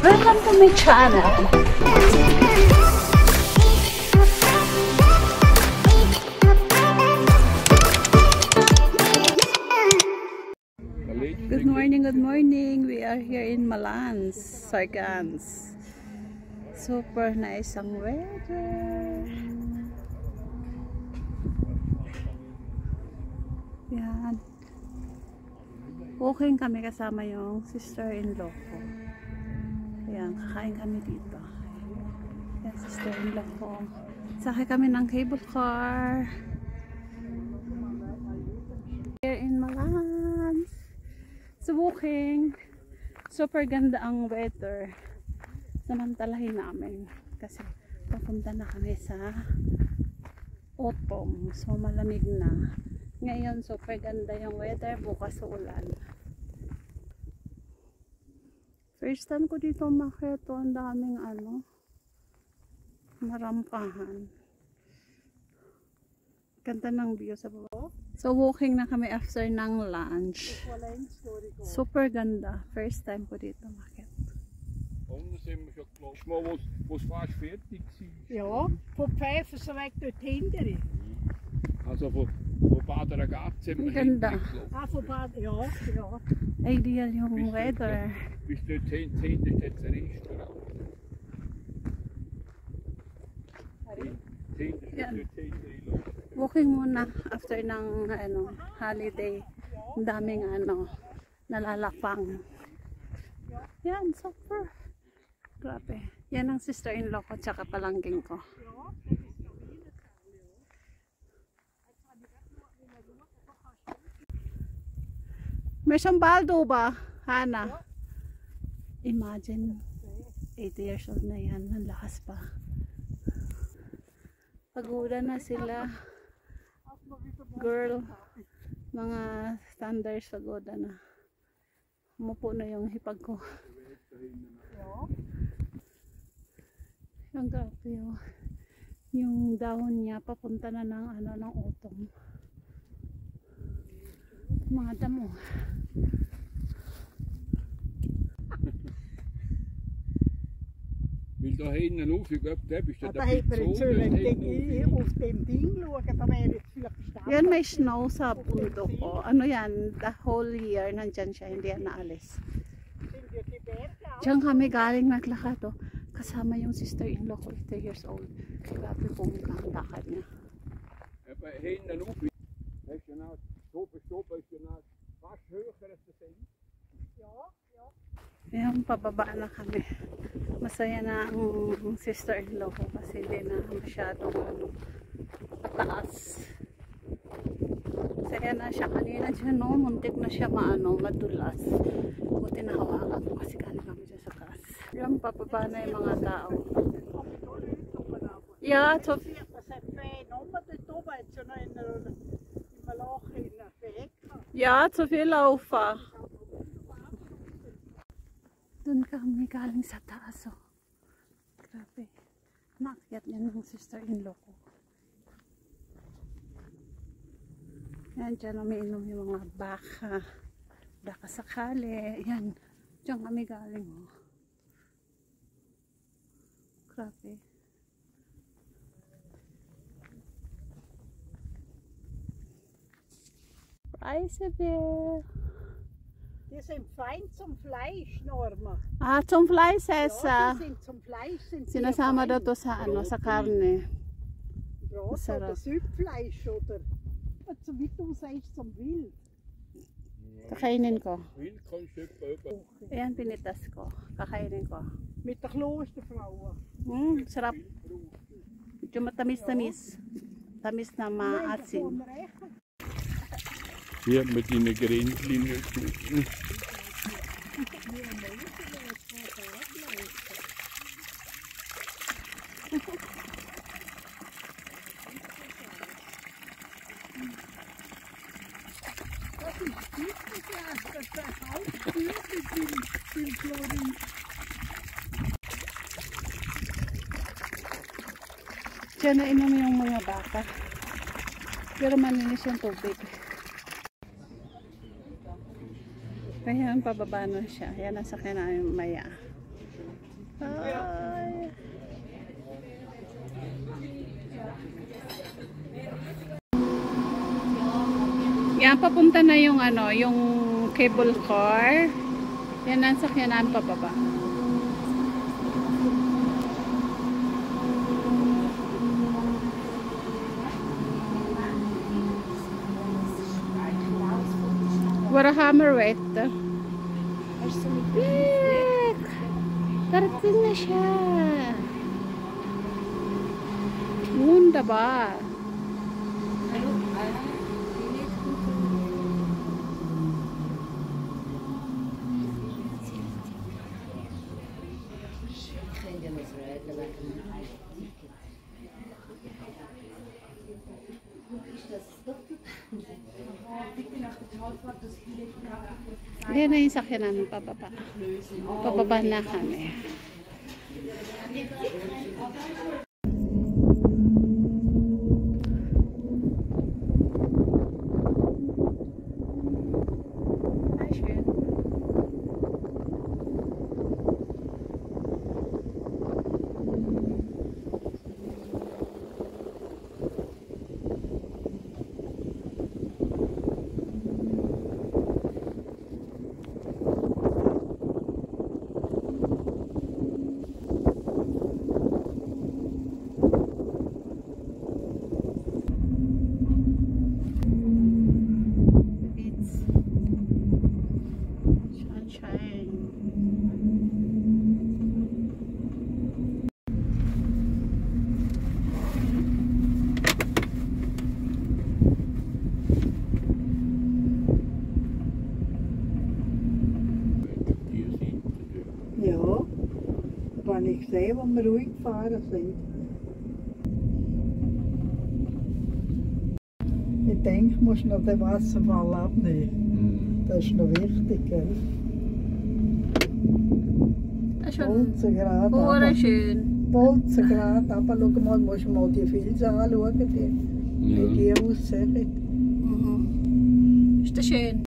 Welcome to my channel. Good morning, good morning. We are here in Malans, Sargans. Super nice ang weather. Yan. Walking kami kasama yung sister-in-law ko. Yan, kakain kami dito. Yan, sister-in-law ko. Sakay kami ng cable car. Here in Malans. So walking. Super ganda ang weather. Samantalahin namin. Kasi papunta na kami sa autumn. So malamig na. Ngayon, super ganda yung weather. Bukas ulan. First time ko dito makita. Ang daming marampahan. Ganda ng view sa baba. So, walking na kami after ng lunch. Super ganda. First time ko dito makita. Was fast fertig war. Ja, von Pfeiffersweg dorthin. Also von Bad Ragaz sind wir Ganda. Ah, von Bad, ja, ja. Ideal yung weather. Bis dorthin ist jetzt ein Restaurant. Walking muna after ng holiday. Ang daming nalalapang. Yan, super. Grabe. Yan ang sister-in-law ko tsaka palangking ko. May sambaldo ba, Hana? Imagine, 80 years old na yan. Ang lakas pa. Pagoda na sila. Girl, mga standards pagoda na. Umupo na yung hipag ko. Ang grabe yung dahon niya papunta na ng ng autumn. Mga damo. Weil da hinten rauf, ich glaube, der bist du Da hätte man jetzt auf dem Ding schauen, da wäre jetzt vielleicht gestanden. Yan, may snow sa bundok ko. Ano yan, the whole year nandyan siya, hindi yan naalis. Diyan kami galing naglakad to. Kasama yung sister-in-law ko, 80 years old. Grabe pong lakad niya. Hinten rauf, hast du noch, stoppen ist ja noch fast höher als das Ende. Ja, ja. Ayan, pababa na kami. Masaya na ang sister-in-law ko kasi hindi na masyadong pataas. Masaya na siya kanina dyan, no? Muntik na siya madulas. Buti na hawakan ko kasi galing kami dyan sa taas. Ayan, pababa na yung mga tao. Ja, so ja, zu viel laufen. Doon kami galing sa taas. Oh. Grabe. Naakyat niya ng sister-in-law ko. Yan, dyan umiinom yung mga baka. Baka sakali. Yan. Diyan kami galing. Oh. Grabe. Reisebär. Die sind fein zum Fleisch, Norma. Ah, zum Fleisch essen. Ja, die sind zum Fleisch. Sinasama daw to sa sa karne. Brot oder Süppfleisch oder wie du sagst, zum Wild. Kakainin ko. Wild kannst du etwa über. Ayan, pinitas ko. Kakainin ko. Mit der Klosterfrau. Sarap. Medyo matamis-tamis. Tamis na maasin. Hier mit den Grenzlinien geschnitten. Diyan na inom yung mga baka. Pero malinis yung tubig. Kaya pababa na siya. Yan ang sakyan namin maya. Ay. Yan, papunta na yung ano, yung cable car. Yan ang sakyanan pababa. Warhammer Look! Darating na siya. Wunderbar. Ayan na yung sakyan namin pababa. Pababa na kami. Ja, wenn ich sehe, wo wir ruhig gefahren sind. Ich denke, ich muss noch den Wasserfall abnehmen. Das ist noch wichtig, gell? Das ist schon Bolzengrad. wunderschön. Bolzengrad, aber schau mal, musst du mal die Filze anschauen, wie die aussehen. Ist das schön?